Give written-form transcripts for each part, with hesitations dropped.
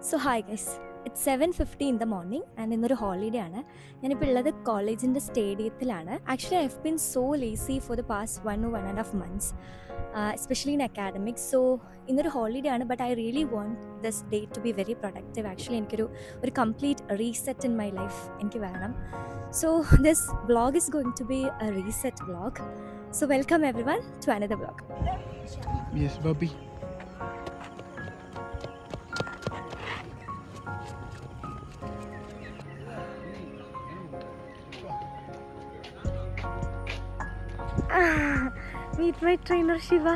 So hi guys, it's 7:50 in the morning and ഇന്നൊരു holiday ആണ്. ഞാനിപ്പോൾ ഉള്ളത് കോളേജിൻ്റെ സ്റ്റേഡിയത്തിലാണ്. Actually I have been so lazy for the past 1.5 months, especially in academics. So ഇന്നൊരു holiday ആണ്, but I really want this day to be very productive. Actually എനിക്കൊരു complete reset in my life എനിക്ക് വേണം. So this vlog is going to be a reset vlog. So welcome everyone to another vlog. Yes, Bobby. Meet my trainer Shiva.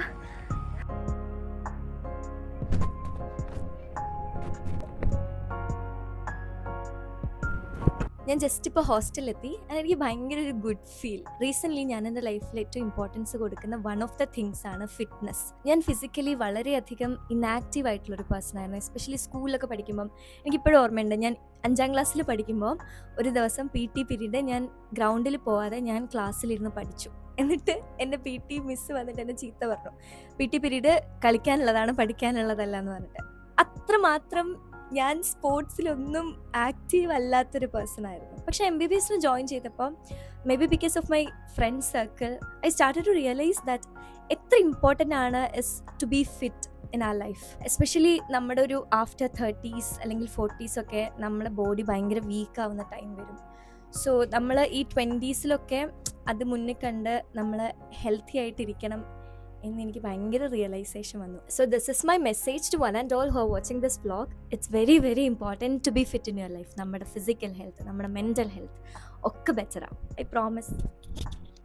ഞാൻ just ഇപ്പോൾ ഹോസ്റ്റലിലെത്തി. എനിക്ക് ഭയങ്കര ഒരു good feel. Recently ഞാൻ എൻ്റെ ലൈഫിൽ ഏറ്റവും ഇമ്പോർട്ടൻസ് കൊടുക്കുന്ന വൺ ഓഫ് ദ തിങ്സ് ആണ് ഫിറ്റ്നസ്. ഞാൻ ഫിസിക്കലി വളരെയധികം ഇനാക്റ്റീവ് ആയിട്ടുള്ളൊരു പേഴ്സൺ ആയിരുന്നു. എസ്പെഷ്യലി സ്കൂളിലൊക്കെ പഠിക്കുമ്പം എനിക്കിപ്പോഴും ഓർമ്മയുണ്ട്, ഞാൻ 5ാം ക്ലാസ്സിൽ പഠിക്കുമ്പോൾ ഒരു ദിവസം PT പീരീഡ് ഞാൻ ഗ്രൗണ്ടിൽ പോവാതെ ഞാൻ ക്ലാസ്സിലിരുന്ന് പഠിച്ചു. എന്നിട്ട് എൻ്റെ PT മിസ്സ് വന്നിട്ട് എന്നെ ചീത്ത പറഞ്ഞു, PT പീരീഡ് കളിക്കാനുള്ളതാണ്, പഠിക്കാനുള്ളതല്ല എന്ന് പറഞ്ഞിട്ട്. അത്രമാത്രം ഞാൻ സ്പോർട്സിലൊന്നും ആക്റ്റീവ് അല്ലാത്തൊരു പേഴ്സൺ ആയിരുന്നു. പക്ഷേ MBBS ജോയിൻ ചെയ്തപ്പോൾ maybe because of my friend circle I started to realise that എത്ര ഇമ്പോർട്ടൻ്റ് ആണ് is to be fit in our life. Especially നമ്മുടെ ഒരു ആഫ്റ്റർ 30s അല്ലെങ്കിൽ 40s ഒക്കെ നമ്മുടെ ബോഡി ഭയങ്കര വീക്ക് ആവുന്ന ടൈം വരും. സോ നമ്മൾ ഈ 20s അത് മുന്നിൽ കണ്ട് നമ്മൾ ഹെൽത്തി ആയിട്ടിരിക്കണം എന്ന് എനിക്ക് ഭയങ്കര റിയലൈസേഷൻ വന്നു. So this is my message to one and all who are watching this vlog. It's very very important to be fit in your life. നമ്മുടെ ഫിസിക്കൽ ഹെൽത്ത്, നമ്മുടെ മെൻ്റൽ ഹെൽത്ത് ഒക്കെ ബെറ്ററാണ്, ഐ പ്രോമിസ്.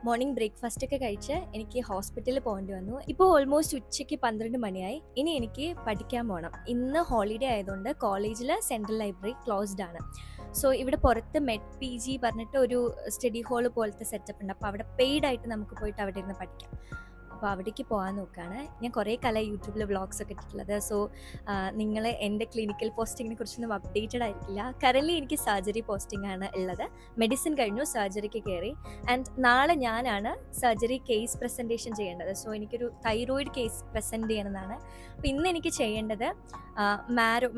മോർണിംഗ് ബ്രേക്ക്ഫാസ്റ്റ് ഒക്കെ കഴിച്ച് എനിക്ക് ഹോസ്പിറ്റലിൽ പോകേണ്ടി വന്നു. ഇപ്പോൾ ഓൾമോസ്റ്റ് ഉച്ചയ്ക്ക് 12 മണിയായി. ഇനി എനിക്ക് പഠിക്കാൻ പോകണം. ഇന്ന് ഹോളിഡേ ആയതുകൊണ്ട് കോളേജിൽ സെൻട്രൽ ലൈബ്രറി ക്ലോസ്ഡ് ആണ്. സോ ഇവിടെ പുറത്ത് PG പറഞ്ഞിട്ട് ഒരു സ്റ്റഡി ഹാള് പോലത്തെ സെറ്റപ്പ് ഉണ്ട്. അപ്പോൾ അവിടെ പെയ്ഡായിട്ട് നമുക്ക് പോയിട്ട് അവിടെ ഇരുന്ന് പഠിക്കാം. അപ്പോൾ അവിടേക്ക് പോകാൻ നോക്കുകയാണ്. ഞാൻ കുറേ കാലം യൂട്യൂബിൽ വ്ളോഗ്സ് ഒക്കെ ഇട്ടിട്ടുള്ളത്. സോ നിങ്ങൾ എൻ്റെ ക്ലിനിക്കൽ പോസ്റ്റിങ്ങിനെ കുറിച്ചൊന്നും അപ്ഡേറ്റഡ് ആയിരിക്കില്ല. കറൻറ്റ്ലി എനിക്ക് സർജറി പോസ്റ്റിംഗ് ആണ് ഉള്ളത്. മെഡിസിൻ കഴിഞ്ഞു, സർജറിക്ക് കയറി. ആൻഡ് നാളെ ഞാനാണ് സർജറി കേസ് പ്രസൻറ്റേഷൻ ചെയ്യേണ്ടത്. സോ എനിക്കൊരു തൈറോയിഡ് കേസ് പ്രസൻറ്റ് ചെയ്യണമെന്നാണ്. അപ്പോൾ ഇന്ന് എനിക്ക് ചെയ്യേണ്ടത്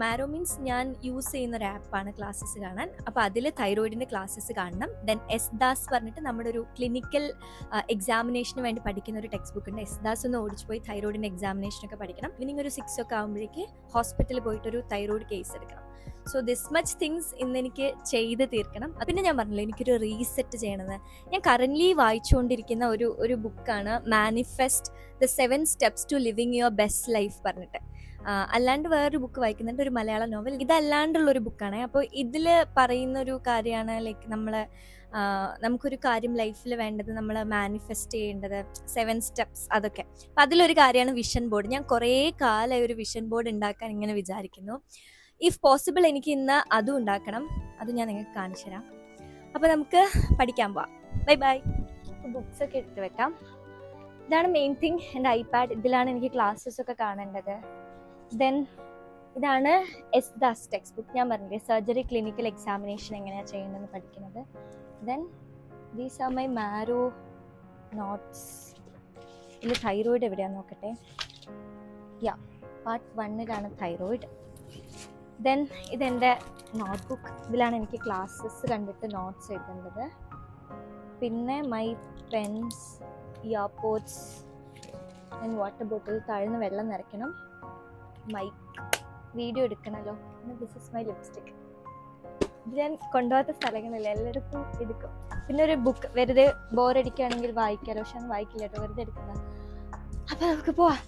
മാരോ മീൻസ് ഞാൻ യൂസ് ചെയ്യുന്ന ഒരു ആപ്പാണ് ക്ലാസ്സസ് കാണാൻ. അപ്പോൾ അതിൽ തൈറോയിഡിൻ്റെ ക്ലാസ്സസ് കാണണം. ദെൻ എസ്ദാസ് പറഞ്ഞിട്ട് നമ്മുടെ ഒരു ക്ലിനിക്കൽ എക്സാമിനേഷന് വേണ്ടി പഠിക്കുന്ന ഒരു ടെക്സ്റ്റ് ബുക്ക് ഉണ്ട്. എസ്ദാസ് ഒന്ന് ഓടിച്ചു പോയി തൈറോയിഡിൻ്റെ എക്സാമിനേഷനൊക്കെ പഠിക്കണം. ഈവനിങ് ഒരു 6 ഒക്കെ ആകുമ്പോഴേക്ക് ഹോസ്പിറ്റലിൽ പോയിട്ടൊരു തൈറോയിഡ് കേസ് എടുക്കണം. സോ ദിസ് മച്ച് തിങ്സ് ഇന്ന് എനിക്ക് ചെയ്ത് തീർക്കണം. പിന്നെ ഞാൻ പറഞ്ഞില്ല, എനിക്കൊരു റീസെറ്റ് ചെയ്യണമെന്ന്. ഞാൻ കറൻ്റ്ലി വായിച്ചുകൊണ്ടിരിക്കുന്ന ഒരു ബുക്കാണ് manifest the 7 steps to living your best life പറഞ്ഞിട്ട്. അല്ലാണ്ട് വേറൊരു ബുക്ക് വായിക്കുന്നുണ്ട്, ഒരു മലയാളം നോവൽ. ഇതല്ലാണ്ടുള്ളൊരു ബുക്കാണ്. അപ്പോൾ ഇതിൽ പറയുന്നൊരു കാര്യമാണ് ലൈക്ക് നമുക്കൊരു കാര്യം ലൈഫിൽ വേണ്ടത് നമ്മൾ മാനിഫെസ്റ്റ് ചെയ്യേണ്ടത് 7 steps അതൊക്കെ. അപ്പോൾ അതിലൊരു കാര്യമാണ് വിഷൻ ബോർഡ്. ഞാൻ കുറേ കാലമായി ഒരു വിഷൻ ബോർഡ് ഉണ്ടാക്കാൻ ഇങ്ങനെ വിചാരിക്കുന്നു. ഇഫ് പോസിബിൾ എനിക്ക് ഇന്ന് അതും ഉണ്ടാക്കണം. അത് ഞാൻ നിങ്ങൾക്ക് കാണിച്ചു തരാം. അപ്പോൾ നമുക്ക് പഠിക്കാൻ പോവാം. Bye bye. ബുക്സ് ഒക്കെ എടുത്ത് വെക്കാം. ഇതാണ് മെയിൻ തിങ്, എൻ്റെ ഐപാഡ്. ഇതിലാണ് എനിക്ക് ക്ലാസ്സസ് ഒക്കെ കാണേണ്ടത്. ദെൻ ഇതാണ് എസ്ദാസ് ടെക്സ്റ്റ് ബുക്ക്. ഞാൻ പറഞ്ഞില്ലേ സർജറി ക്ലിനിക്കൽ എക്സാമിനേഷൻ എങ്ങനെയാണ് ചെയ്യേണ്ടതെന്ന് പഠിക്കുന്നത്. Then these are my marrow notes. ഇതിൽ തൈറോയിഡ് എവിടെയാണെന്ന് നോക്കട്ടെ. Yeah, part 1 thyroid. ദെൻ ഇതെൻ്റെ നോട്ട്ബുക്ക്. ഇതിലാണ് എനിക്ക് ക്ലാസ്സസ് കണ്ടിട്ട് നോട്ട്സ് എഴുതേണ്ടത്. പിന്നെ my pens, earpods, then water bottle, താഴ്ന്ന് വെള്ളം നിറയ്ക്കണം, മൈക്ക്, വീഡിയോ എടുക്കണമല്ലോ. പിന്നെ ദിസ് ഇസ് മൈ ലിപ്സ്റ്റിക്. ഇത് ഞാൻ കൊണ്ടുപോകാത്ത സ്ഥലങ്ങളില്ല, എല്ലായിടത്തും എടുക്കും. പിന്നെ ഒരു ബുക്ക്, വെറുതെ ബോറടിക്കുകയാണെങ്കിൽ വായിക്കാമല്ലോ. പക്ഷെ അത് വായിക്കില്ല കേട്ടോ, വെറുതെ എടുക്കുന്നത്. അപ്പം നമുക്ക് പോവാം.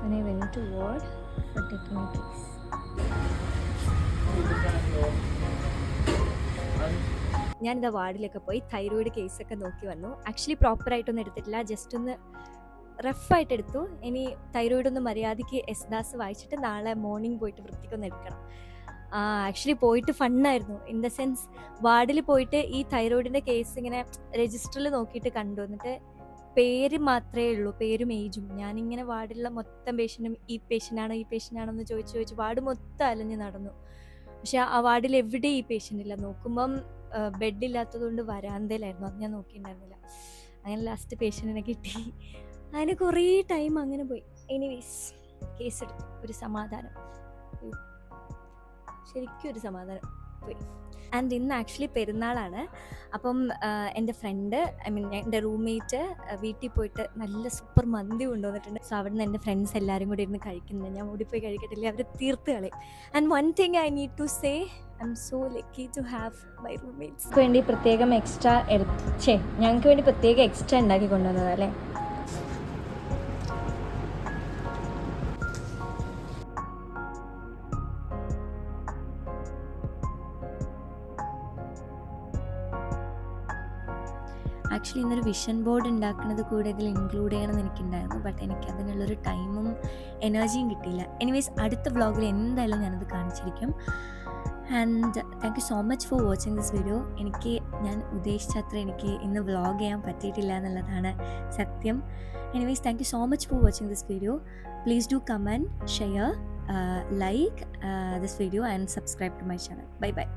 When I went to ward for taking a case. ഞാനിതാ വാർഡിലൊക്കെ പോയി തൈറോയിഡ് കേസൊക്കെ നോക്കി വന്നു. ആക്ച്വലി പ്രോപ്പറായിട്ടൊന്നും എടുത്തിട്ടില്ല, ജസ്റ്റ് ഒന്ന് റഫായിട്ട് എടുത്തു. ഇനി തൈറോയിഡ് ഒന്ന് മര്യാദയ്ക്ക് എസ്ദാസ് വായിച്ചിട്ട് നാളെ മോർണിംഗ് പോയിട്ട് വൃത്തിക്കൊന്ന് എടുക്കണം. ആക്ച്വലി പോയിട്ട് ഫണ്ണായിരുന്നു. ഇൻ ദ സെൻസ് വാർഡിൽ പോയിട്ട് ഈ തൈറോയിഡിൻ്റെ കേസ് ഇങ്ങനെ രജിസ്റ്ററിൽ നോക്കിയിട്ട് കണ്ടു. എന്നിട്ട് പേര് മാത്രമേ ഉള്ളൂ, പേരും ഏജും. ഞാനിങ്ങനെ വാർഡിലുള്ള മൊത്തം പേഷ്യൻറ്റും ഈ പേഷ്യൻ്റാണോ ഈ പേഷ്യൻ്റാണോ എന്ന് ചോദിച്ച് വാർഡ് മൊത്തം അലഞ്ഞ് നടന്നു. പക്ഷെ ആ വാർഡിൽ എവിടെയും ഈ പേഷ്യൻ്റ് ഇല്ല. നോക്കുമ്പം ബെഡില്ലാത്തത് കൊണ്ട് വരാന്തയിലായിരുന്നു. അത് ഞാൻ നോക്കിയിട്ടുണ്ടായിരുന്നില്ല. അങ്ങനെ ലാസ്റ്റ് പേഷ്യൻറ്റിനെ കിട്ടി. അങ്ങനെ കുറേ ടൈം അങ്ങനെ പോയി. എനിവേയ്സ് കേസെടുത്തു. ഒരു സമാധാനം. ശരിക്കും ഒരു സമാധാനം പോയി. ആൻഡ് ഇന്ന് ആക്ച്വലി പെരുന്നാളാണ്. അപ്പം എൻ്റെ ഫ്രണ്ട്, എൻ്റെ റൂംമേറ്റ് വീട്ടിൽ പോയിട്ട് നല്ല സൂപ്പർ മന്തി കൊണ്ടുവന്നിട്ടുണ്ട്. സോ അവിടെ നിന്ന് എൻ്റെ ഫ്രണ്ട്സ് എല്ലാവരും കൂടി ഇരുന്ന് കഴിക്കുന്നത്. ഞാൻ ഓടിപ്പോയി കഴിക്കട്ടില്ല, അവർ തീർത്ത് കളയും. And one thing I need to say, I am so lucky to have my roommates. വേണ്ടി പ്രത്യേകം എക്സ്ട്രാ ഞങ്ങൾക്ക് വേണ്ടി പ്രത്യേകം എക്സ്ട്രാ ഉണ്ടാക്കി കൊണ്ടുവന്നതല്ലേ. ആക്ച്വലി ഇന്നൊരു വിഷൻ ബോർഡ് ഉണ്ടാക്കുന്നത് കൂടെ ഇതിൽ ഇൻക്ലൂഡ് ചെയ്യണമെന്ന് എനിക്കുണ്ടായിരുന്നു. ബട്ട് എനിക്ക് അതിനുള്ളൊരു ടൈമും എനർജിയും കിട്ടിയില്ല. എനിവേയ്സ് അടുത്ത വ്ളോഗിൽ എന്തായാലും ഞാനത് കാണിച്ചിരിക്കും. And thank you so much for watching this video. ഞാൻ ഉദ്ദേശിച്ചത്ര എനിക്ക് ഇന്ന് വ്ളോഗ് ചെയ്യാൻ പറ്റിയിട്ടില്ല എന്നുള്ളതാണ് സത്യം. Anyways thank you so much for watching this video. Please do comment, share, like this video and subscribe to my channel. Bye bye.